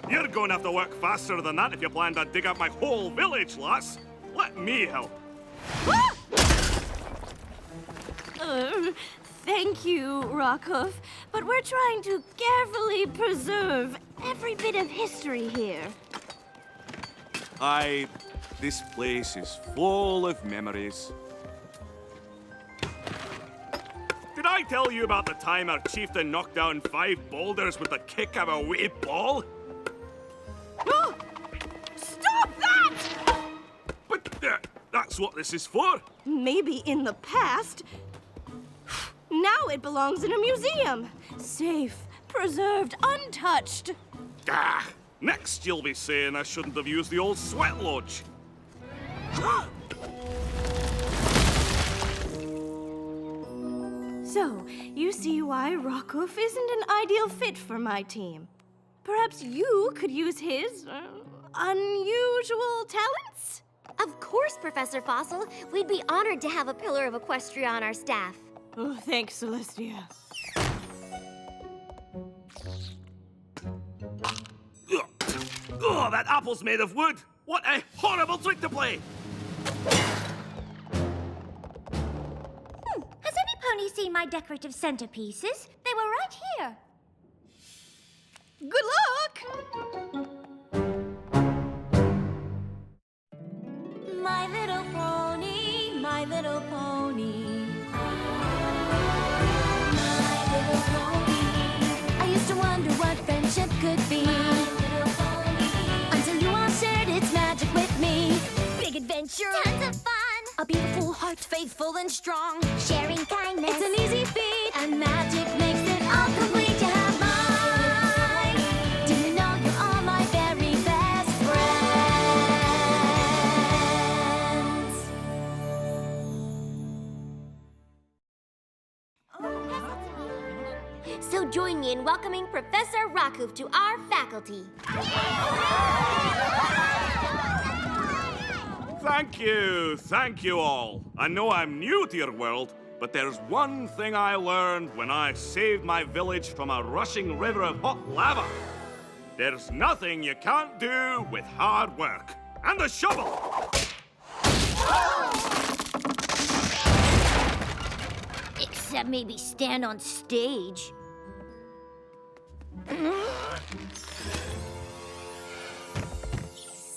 You're going to have to work faster than that if you plan to dig up my whole village, lass. Let me help. Thank you, Rockhoof, but we're trying to carefully preserve every bit of history here. This place is full of memories. Did I tell you about the time our chieftain knocked down 5 boulders with the kick of a wee ball? Stop that! But that's what this is for. Maybe in the past. Now it belongs in a museum. Safe, preserved, untouched. Next you'll be saying I shouldn't have used the old sweat lodge. So, you see why Rockhoof isn't an ideal fit for my team. Perhaps you could use his unusual talents? Of course, Professor Fossil. We'd be honored to have a pillar of Equestria on our staff. Oh, thanks, Celestia. Oh, that apple's made of wood! What a horrible trick to play! Has any pony seen my decorative centerpieces? They were right here. Good luck! My little pony, my little pony. My little pony. I used to wonder what friendship could be. My little pony. Until you all shared its magic with me. Big adventure. Tons of fun. A beautiful heart, faithful and strong. Sharing kindness. It's an easy feat. And magic makes it all complete. You have mine. Do you know you're all my very best friends? So join me in welcoming Professor Rockhoof to our faculty. Thank you all. I know I'm new to your world, but there's one thing I learned when I saved my village from a rushing river of hot lava. There's nothing you can't do with hard work. And a shovel! Except maybe stand on stage.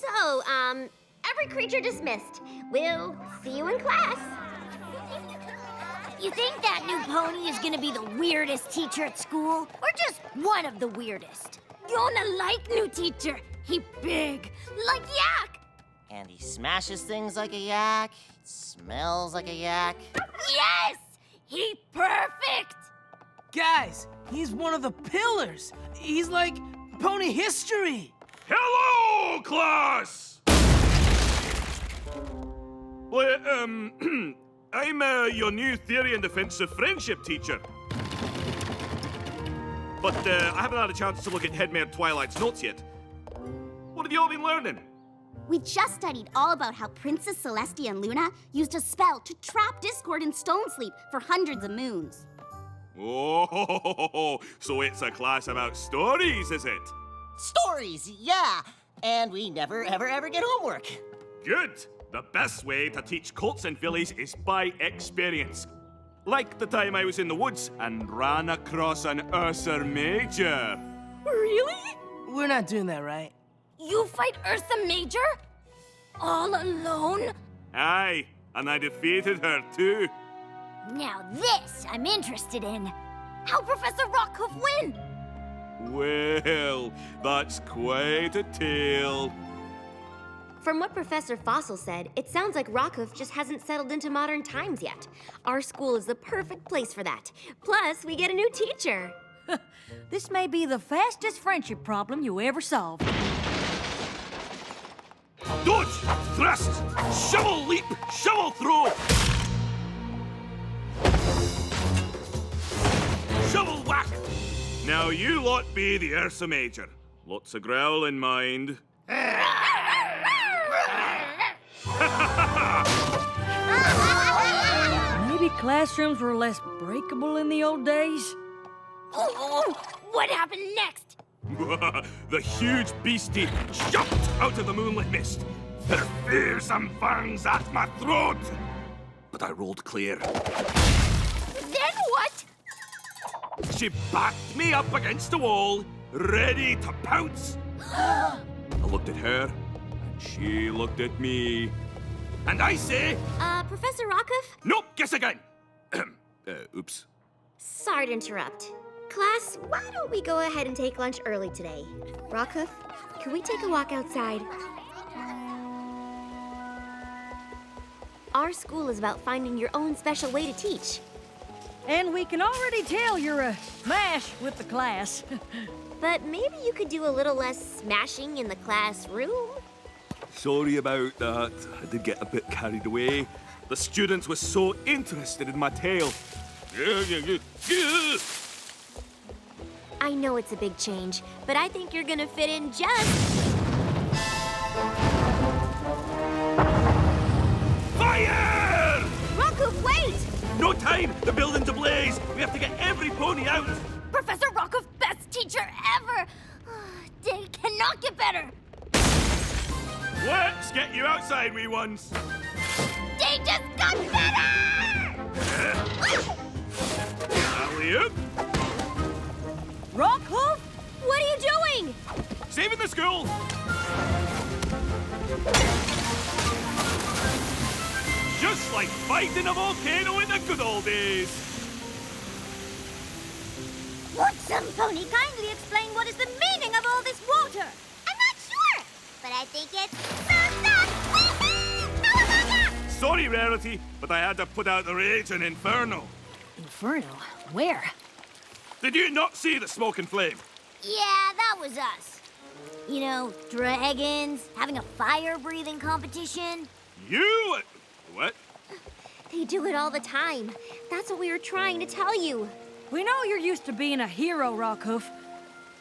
So, every creature dismissed. We'll see you in class. You think that new pony is gonna be the weirdest teacher at school? Or just one of the weirdest? Gonna like new teacher. He big, like yak. And he smashes things like a yak. It smells like a yak. Yes! He perfect! Guys, he's one of the pillars. He's like pony history. Hello, class! Well, I'm your new theory and defensive friendship teacher. But I haven't had a chance to look at Headmare Twilight's notes yet. What have you all been learning? We just studied all about how Princess Celestia and Luna used a spell to trap Discord in Stone Sleep for hundreds of moons. Oh, so it's a class about stories, is it? Stories, yeah. And we never, ever get homework. Good. The best way to teach colts and fillies is by experience. Like the time I was in the woods and ran across an Ursa Major. Really? We're not doing that, right? You fight Ursa Major? All alone? Aye, and I defeated her too. Now this I'm interested in. How'd Professor Rockhoof win? Well, that's quite a tale. From what Professor Fossil said, it sounds like Rockhoof just hasn't settled into modern times yet. Our school is the perfect place for that. Plus, we get a new teacher. This may be the fastest friendship problem you ever solved. Dodge! Thrust! Shovel leap! Shovel throw! Shovel whack! Now you lot be the Ursa Major. Lots of growling, mind. Maybe classrooms were less breakable in the old days? What happened next? The huge beastie jumped out of the moonlit mist, her fearsome fangs at my throat. But I rolled clear. Then what? She backed me up against the wall, ready to pounce. I looked at her, and she looked at me. And I say, Professor Rockhoof? nope, guess again. Oops. Sorry to interrupt. Class, why don't we go ahead and take lunch early today? Rockhoof, can we take a walk outside? Our school is about finding your own special way to teach. And we can already tell you're a smash with the class. But maybe you could do a little less smashing in the classroom? Sorry about that. I did get a bit carried away. The students were so interested in my tale. I know it's a big change, but I think you're gonna fit in just... Fire! Rockhoof, wait! No time! The building's ablaze! We have to get every pony out! Professor Rockhoof, best teacher ever! They cannot get better! Let's get you outside, wee ones! They just got better! Alley-oop! Rockhoof? What are you doing? Saving the school! Just like fighting a volcano in the good old days! Would some pony kindly explain what is the meaning of all this water? I'm not sure, but I think it's... Sorry, Rarity, but I had to put out the rage in Inferno. Inferno? Where? Did you not see the smoke and flame? Yeah, that was us. You know, dragons, having a fire-breathing competition. You... What? They do it all the time. That's what we were trying to tell you. We know you're used to being a hero, Rockhoof.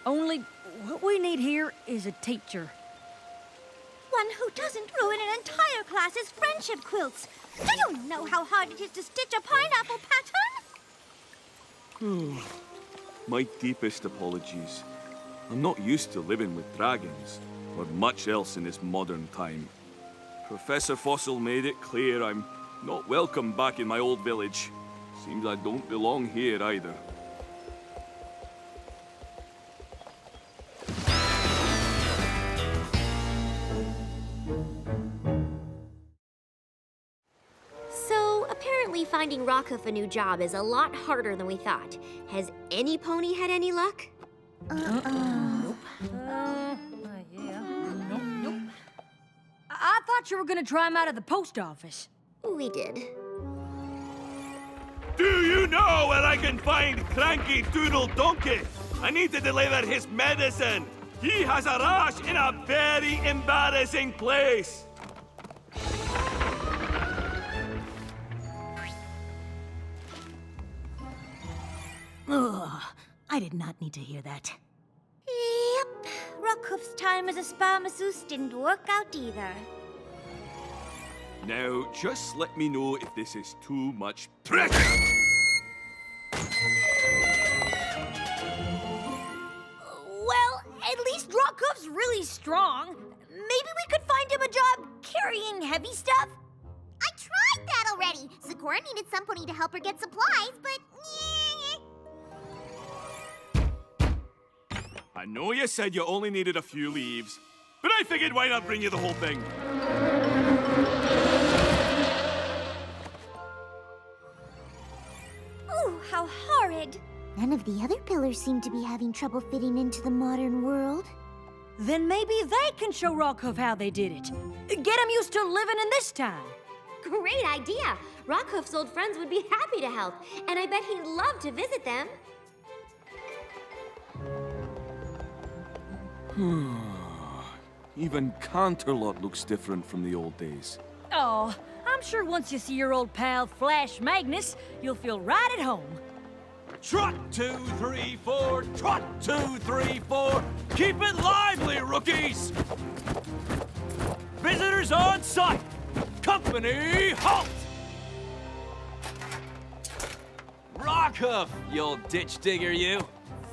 Only what we need here is a teacher. One who doesn't ruin an entire class's friendship quilts. Do you know how hard it is to stitch a pineapple pattern? My deepest apologies. I'm not used to living with dragons, or much else in this modern time. Professor Fossil made it clear I'm not welcome back in my old village. Seems I don't belong here either. So, apparently finding Rockhoof a new job is a lot harder than we thought. Has any pony had any luck? Yeah. Nope. I thought you were gonna try him out at the post office. We did. Do you know where I can find Cranky Doodle Donkey? I need to deliver his medicine. He has a rash in a very embarrassing place. Ugh, I did not need to hear that. Yep. Rockhoof's time as a spa masseuse didn't work out either. Now, just let me know if this is too much pressure. Well, at least Rockhoof's really strong. Maybe we could find him a job carrying heavy stuff? I tried that already. Sakura needed somebody to help her get supplies, but... I know you said you only needed a few leaves, but I figured why not bring you the whole thing? Ooh, how horrid. None of the other pillars seem to be having trouble fitting into the modern world. Then maybe they can show Rockhoof how they did it. Get him used to living in this time. Great idea. Rockhoof's old friends would be happy to help, and I bet he'd love to visit them. Even Canterlot looks different from the old days. Oh, I'm sure once you see your old pal Flash Magnus, you'll feel right at home. Trot 2, 3, 4, trot 2, 3, 4. Keep it lively, rookies! Visitors on site! Company halt! Rockhoof, you old ditch digger, you.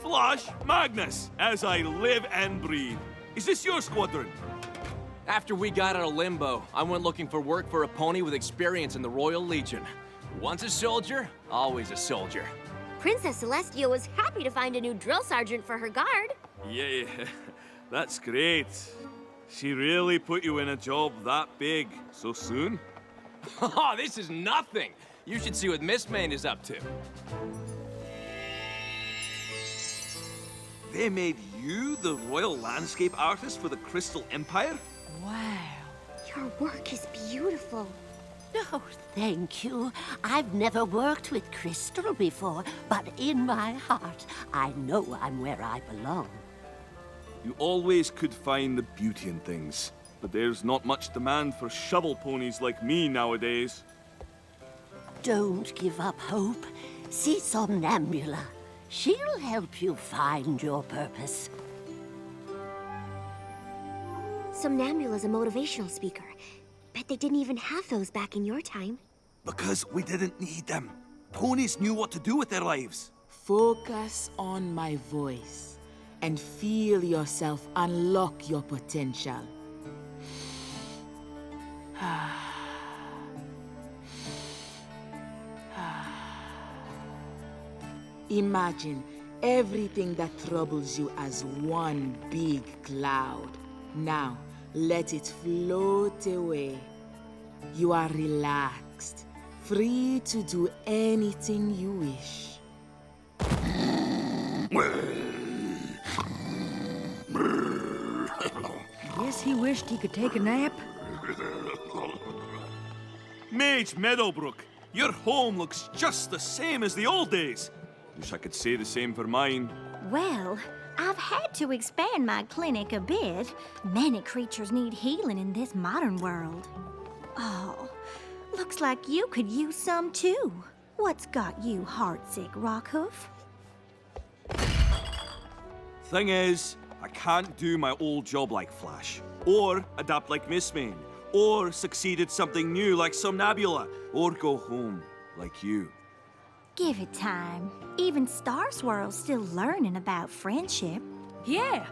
Flash Magnus, as I live and breathe. Is this your squadron? After we got out of limbo, I went looking for work for a pony with experience in the Royal Legion. Once a soldier, always a soldier. Princess Celestia was happy to find a new drill sergeant for her guard. Yeah, that's great. She really put you in a job that big so soon? Oh, this is nothing. You should see what Miss Main is up to. They made you the royal landscape artist for the Crystal Empire? Wow. Your work is beautiful. Oh, thank you. I've never worked with Crystal before, but in my heart, I know I'm where I belong. You always could find the beauty in things, but there's not much demand for shovel ponies like me nowadays. Don't give up hope. See Somnambula. She'll help you find your purpose. Somnambula's a motivational speaker. Bet they didn't even have those back in your time. Because we didn't need them. Ponies knew what to do with their lives. Focus on my voice and feel yourself unlock your potential. Imagine everything that troubles you as one big cloud. Now, let it float away. You are relaxed, free to do anything you wish. Guess he wished he could take a nap. Mage Meadowbrook, your home looks just the same as the old days. Wish I could say the same for mine. Well, I've had to expand my clinic a bit. Many creatures need healing in this modern world. Oh, looks like you could use some too. What's got you heartsick, Rockhoof? Thing is, I can't do my old job like Flash, or adapt like Miss Main, or succeed at something new like Somnambula, or go home like you. Give it time. Even Star Swirl's still learning about friendship. Yeah.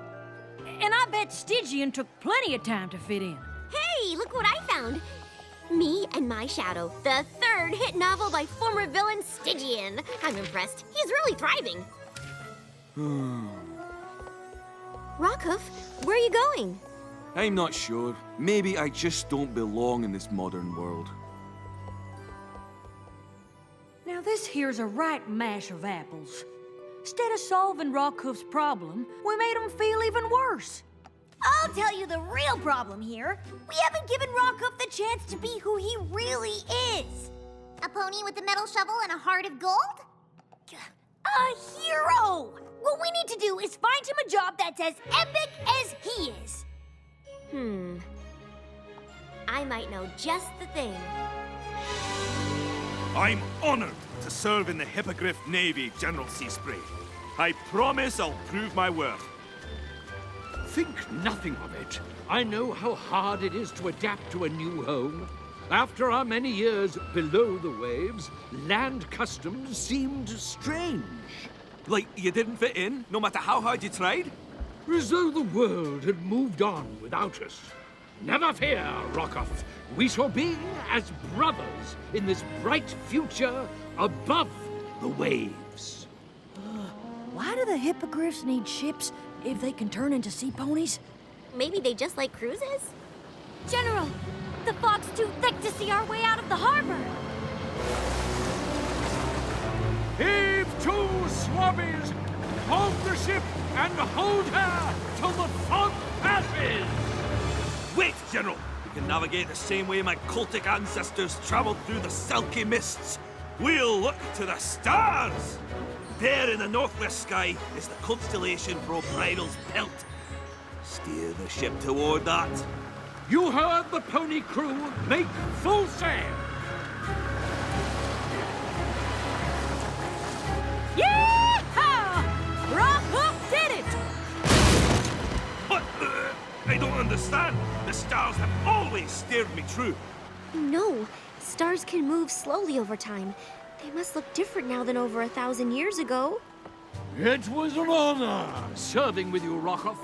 And I bet Stygian took plenty of time to fit in. Hey, look what I found! Me and My Shadow, the third hit novel by former villain Stygian. I'm impressed. He's really thriving. Rockhoof, where are you going? I'm not sure. Maybe I just don't belong in this modern world. Now this here's a right mash of apples. Instead of solving Rockhoof's problem, we made him feel even worse. I'll tell you the real problem here. We haven't given Rockhoof the chance to be who he really is. A pony with a metal shovel and a heart of gold? A hero! What we need to do is find him a job that's as epic as he is. I might know just the thing. I'm honored to serve in the Hippogriff Navy, General Seaspray. I promise I'll prove my worth. Think nothing of it. I know how hard it is to adapt to a new home. After our many years below the waves, land customs seemed strange. Like you didn't fit in, no matter how hard you tried? As though the world had moved on without us. Never fear, Rockhoof. We shall be as brothers in this bright future above the waves. Why do the hippogriffs need ships if they can turn into sea ponies? Maybe they just like cruises? General, the fog's too thick to see our way out of the harbor. Heave to, swabbies! Hold the ship and hold her till the fog passes! Wait, General! We can navigate the same way my cultic ancestors traveled through the silky mists. We'll look to the stars! There in the northwest sky is the constellation for O'Brien's Pelt. Steer the ship toward that. You heard the pony crew. Make full sail! Yeehaw! Rockhoof did it! What? I don't understand. The stars have always steered me true. No, stars can move slowly over time. They must look different now than over 1,000 years ago. It was an honor serving with you, Rockhoof.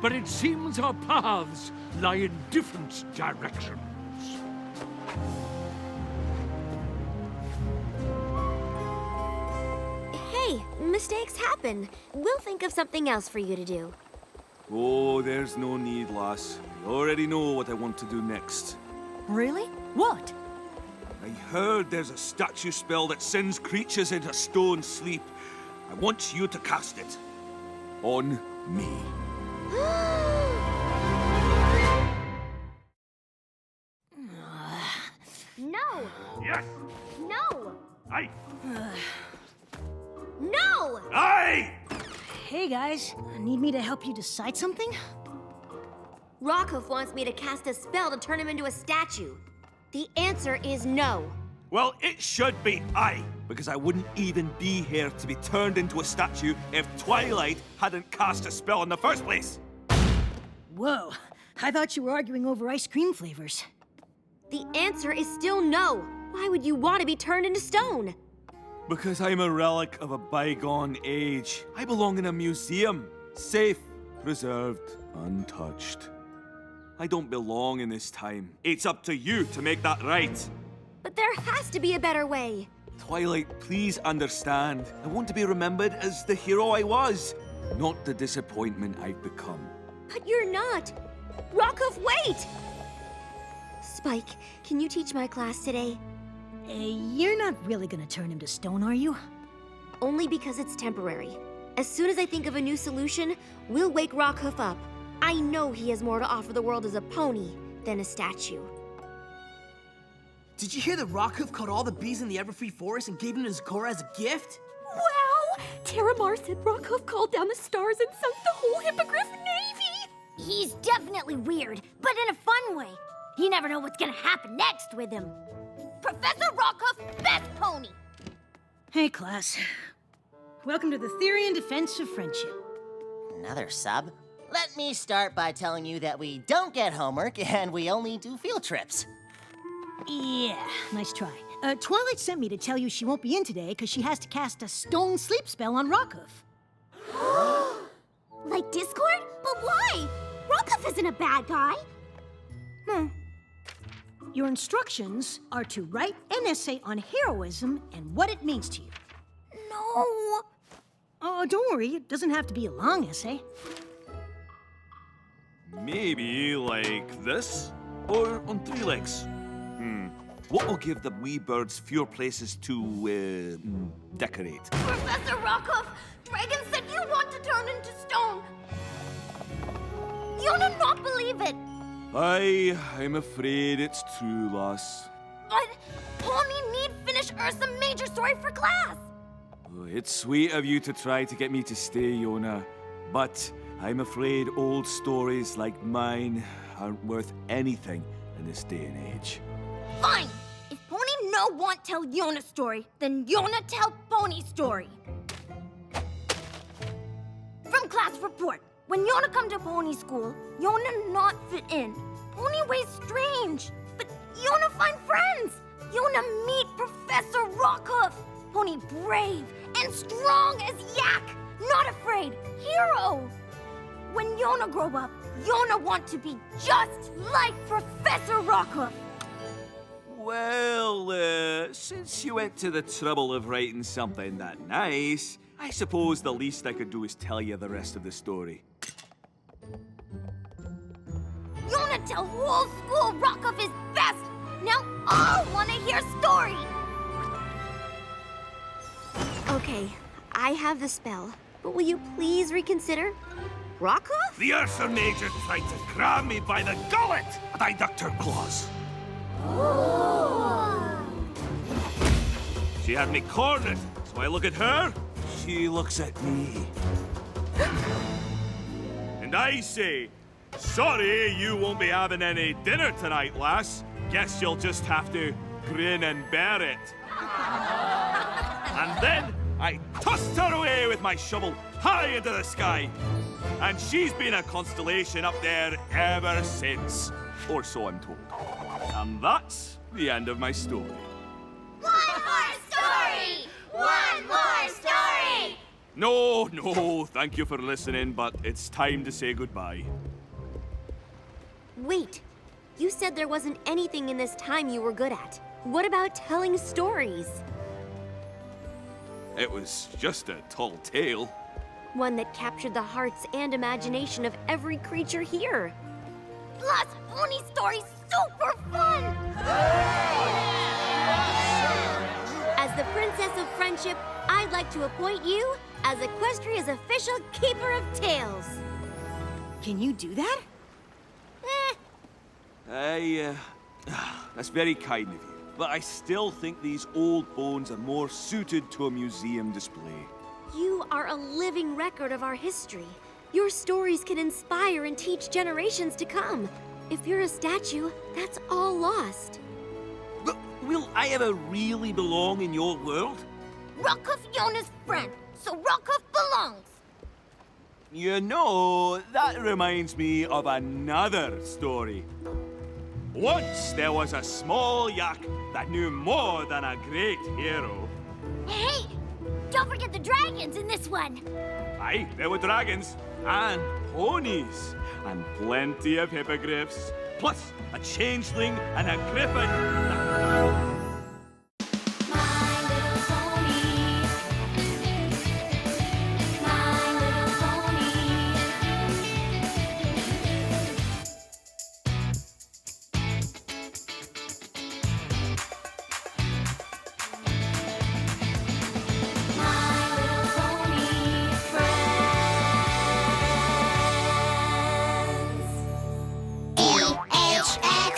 But it seems our paths lie in different directions. Hey, mistakes happen. We'll think of something else for you to do. Oh, there's no need, lass. I already know what I want to do next. Really? What? I heard there's a statue spell that sends creatures into stone sleep. I want you to cast it. On me. No! Yes! No! Aye! No! Aye! Hey guys, need me to help you decide something? Rockhoof wants me to cast a spell to turn him into a statue. The answer is no. Well, it should be aye, because I wouldn't even be here to be turned into a statue if Twilight hadn't cast a spell in the first place. Whoa, I thought you were arguing over ice cream flavors. The answer is still no. Why would you want to be turned into stone? Because I'm a relic of a bygone age. I belong in a museum. Safe, preserved, untouched. I don't belong in this time. It's up to you to make that right. But there has to be a better way. Twilight, please understand. I want to be remembered as the hero I was, not the disappointment I've become. But you're not. Rockhoof, wait! Spike, can you teach my class today? You're not really gonna turn him to stone, are you? Only because it's temporary. As soon as I think of a new solution, we'll wake Rockhoof up. I know he has more to offer the world as a pony than a statue. Did you hear that Rockhoof caught all the bees in the Everfree Forest and gave them to Zecora as a gift? Wow! Terramar said Rockhoof called down the stars and sunk the whole Hippogriff Navy! He's definitely weird, but in a fun way. You never know what's gonna happen next with him. Professor Rockhoof, best pony! Hey, class. Welcome to the Theory and Defense of Friendship. Another sub? Let me start by telling you that we don't get homework and we only do field trips. Yeah, nice try. Twilight sent me to tell you she won't be in today because she has to cast a stone sleep spell on Rockhoof. Like Discord? But why? Rockhoof isn't a bad guy. Your instructions are to write an essay on heroism and what it means to you. No. Oh, don't worry, it doesn't have to be a long essay. Maybe like this? Or on three legs? What will give the wee birds fewer places to, decorate? Professor Rockhoof, Dragon said you want to turn into stone. You do not believe it. I'm afraid it's true, lass. But Pony need finish Ursa major story for class. Oh, it's sweet of you to try to get me to stay, Yona. But I'm afraid old stories like mine aren't worth anything in this day and age. Fine. If Pony no want tell Yona story, then Yona tell Pony story. From class report. When Yona come to Pony school, Yona not fit in. Pony way strange. But Yona find friends. Yona meet Professor Rockhoof. Pony brave and strong as yak. Not afraid. Hero. When Yona grow up, Yona want to be just like Professor Rockhoof. Well, since you went to the trouble of writing something that nice, I suppose the least I could do is tell you the rest of the story. Yona tell whole school Rockhoof is best. Now all want to hear story. Okay, I have the spell, but will you please reconsider? Rockhoof? The Ursa Major tried to grab me by the gullet, but I ducked her claws. She had me cornered, so I look at her, she looks at me. And I say, sorry, you won't be having any dinner tonight, lass. Guess you'll just have to grin and bear it. And then I tossed her away with my shovel high into the sky. And she's been a constellation up there ever since. Or so I'm told. And that's the end of my story. One more story! One more story! No, thank you for listening, but it's time to say goodbye. Wait, you said there wasn't anything in this time you were good at. What about telling stories? It was just a tall tale. One that captured the hearts and imagination of every creature here. Plus, pony stories super fun! As the Princess of Friendship, I'd like to appoint you as Equestria's official Keeper of Tales. Can you do that? That's very kind of you. But I still think these old bones are more suited to a museum display. You are a living record of our history. Your stories can inspire and teach generations to come. If you're a statue, that's all lost. But will I ever really belong in your world? Rockhoof Yona's friend, so Rockhoof belongs. You know, that reminds me of another story. Once there was a small yak that knew more than a great hero. Hey, don't forget the dragons in this one. Aye, there were dragons and ponies and plenty of hippogriffs, plus a changeling and a griffin. My Little Pony. My Little Pony. My Little Pony friends. LHX.